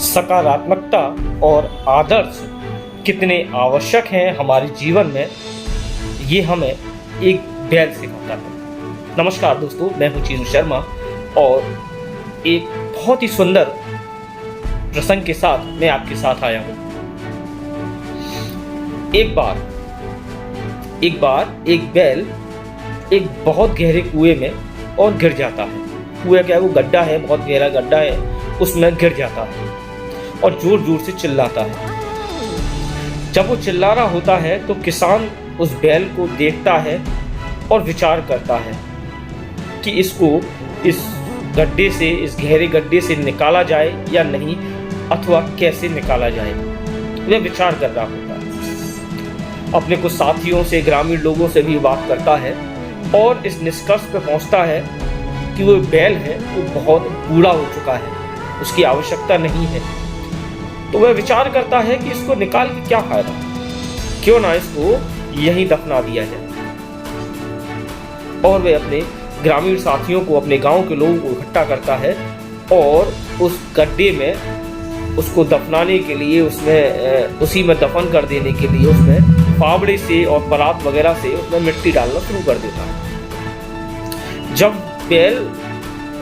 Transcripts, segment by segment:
सकारात्मकता और आदर्श कितने आवश्यक हैं हमारे जीवन में, ये हमें एक बैल सिखाता है। नमस्कार दोस्तों, मैं हूं चीनू शर्मा और एक बहुत ही सुंदर प्रसंग के साथ मैं आपके साथ आया हूं। एक बार एक बैल एक बहुत गहरे कुएं में और गिर जाता है। कुएं क्या है, वो गड्ढा है, बहुत गहरा गड्ढा है, उसमें गिर जाता है और जोर जोर से चिल्लाता है। जब वो चिल्ला रहा होता है तो किसान उस बैल को देखता है और विचार करता है कि इसको इस गड्ढे से, इस गहरे गड्ढे से निकाला जाए या नहीं, अथवा कैसे निकाला जाए। वह विचार कर रहा होता है, अपने कुछ साथियों से, ग्रामीण लोगों से भी बात करता है और इस निष्कर्ष पर पहुंचता है कि वो बैल है वो बहुत बूढ़ा हो चुका है, उसकी आवश्यकता नहीं है। तो वह विचार करता है कि इसको निकाल के क्या फायदा, क्यों ना इसको यहीं दफना दिया जाए। और वह अपने ग्रामीण साथियों को, अपने गांव के लोगों को इकट्ठा करता है और उस गड्ढे में उसको दफनाने के लिए, उसमें उसी में दफन कर देने के लिए उसमें फावड़े से और परात वगैरह से उसमें मिट्टी डालना शुरू कर देता है। जब बैल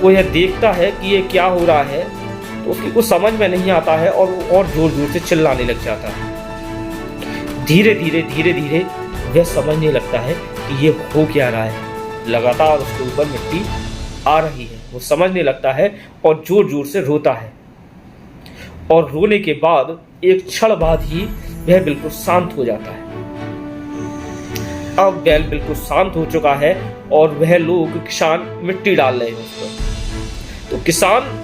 को यह देखता है कि ये क्या हो रहा है तो उसकी कुछ समझ में नहीं आता है और वो और जोर जोर से चिल्लाने लग जाता है। धीरे धीरे वह समझने लगता है कि ये हो क्या रहा है। लगातार उसके ऊपर मिट्टी आ रही है, वो समझने लगता है और जोर जोर से रोता है। और रोने के बाद एक क्षण बाद ही वह बिल्कुल शांत हो जाता है। अब बैल बिल्कुल शांत हो चुका है और वह लोग, किसान, मिट्टी डाल रहे हैं उस पर। तो किसान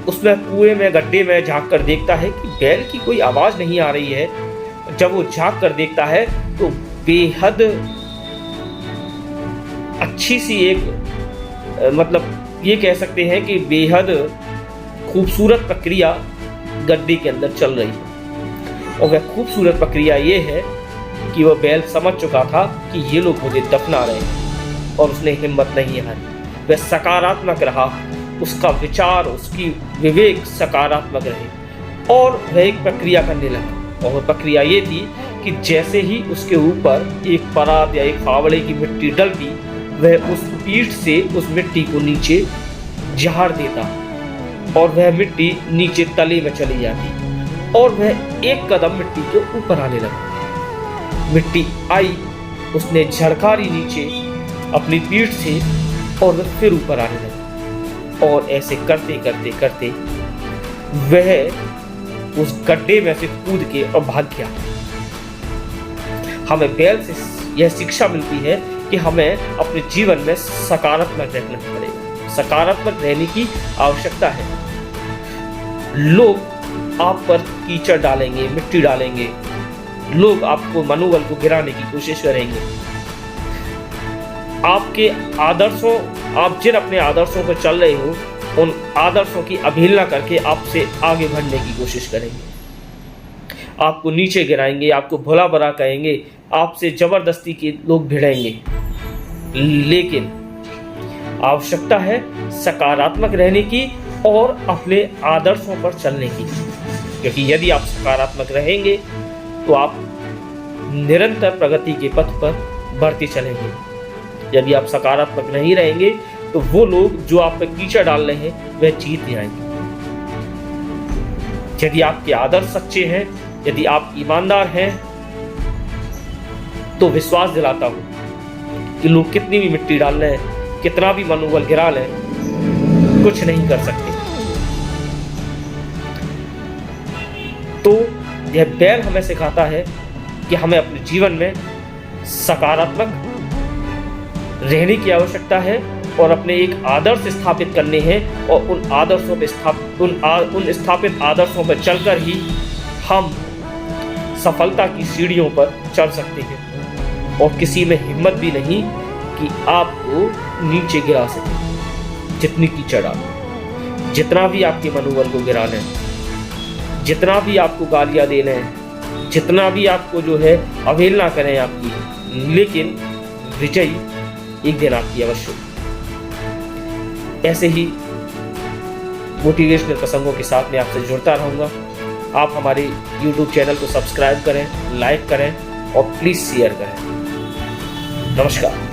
उसमें कुएं में, गड्ढे में झांक कर देखता है कि बैल की कोई आवाज नहीं आ रही है। जब वो झांक कर देखता है तो बेहद अच्छी सी एक, मतलब ये कह सकते हैं कि बेहद खूबसूरत प्रक्रिया गड्ढे के अंदर चल रही है। और वह खूबसूरत प्रक्रिया ये है कि वह बैल समझ चुका था कि ये लोग मुझे दफना रहे हैं और उसने हिम्मत नहीं हारी। वह सकारात्मक रहा, उसका विचार, उसकी विवेक सकारात्मक रहे और वह एक प्रक्रिया करने लगा। और वह प्रक्रिया ये थी कि जैसे ही उसके ऊपर एक परात या एक फावड़े की मिट्टी डलती, वह उस पीठ से उस मिट्टी को नीचे झाड़ देता और वह मिट्टी नीचे तले में चली जाती और वह एक कदम मिट्टी के ऊपर आने लगा। मिट्टी आई, उसने झड़कारी नीचे अपनी पीठ से और वह फिर ऊपर आने लगा। और ऐसे करते करते वह उस गड्ढे में से कूद के और भाग गया। हमें बैल से यह शिक्षा मिलती है कि हमें अपने जीवन में सकारात्मक रहना पड़ेगा, सकारात्मक रहने की आवश्यकता है। लोग आप पर कीचड़ डालेंगे, मिट्टी डालेंगे, लोग आपको, मनोबल को गिराने की कोशिश करेंगे। आपके आदर्शों, आप जिन अपने आदर्शों पर चल रहे हो, उन आदर्शों की अवहेलना करके आपसे आगे बढ़ने की कोशिश करेंगे, आपको नीचे गिराएंगे, आपको भला बुरा कहेंगे, आपसे जबरदस्ती के लोग भिड़ेंगे। लेकिन आवश्यकता है सकारात्मक रहने की और अपने आदर्शों पर चलने की, क्योंकि यदि आप सकारात्मक रहेंगे तो आप निरंतर प्रगति के पथ पर बढ़ते चलेंगे। यदि आप सकारात्मक नहीं रहेंगे तो वो लोग जो आप पर कीचड़ डाल रहे हैं वह जीत नहीं आएंगे। यदि आपके आदर्श सच्चे हैं, यदि आप ईमानदार हैं, तो विश्वास दिलाता हूं कि लोग कितनी भी मिट्टी डाल रहे हैं, कितना भी मनोबल गिरा लें, कुछ नहीं कर सकते। तो यह बैल हमें सिखाता है कि हमें अपने जीवन में सकारात्मक रहने की आवश्यकता है और अपने एक आदर्श स्थापित करने हैं और उन आदर्शों पे उन स्थापित आदर्शों पर चलकर ही हम सफलता की सीढ़ियों पर चढ़ सकते हैं। और किसी में हिम्मत भी नहीं कि आपको नीचे गिरा सके। जितनी कीचड़ डालो, जितना भी आपके मनोबल को गिरा लें, जितना भी आपको गालियां दे लें, जितना भी आपको जो है अवहेलना करें आपकी, लेकिन विजयी एक दिन आपकी अवश्य। ऐसे ही मोटिवेशनल प्रसंगों के साथ मैं आपसे जुड़ता रहूँगा। आप हमारे YouTube चैनल को सब्सक्राइब करें, लाइक करें और प्लीज़ शेयर करें। नमस्कार।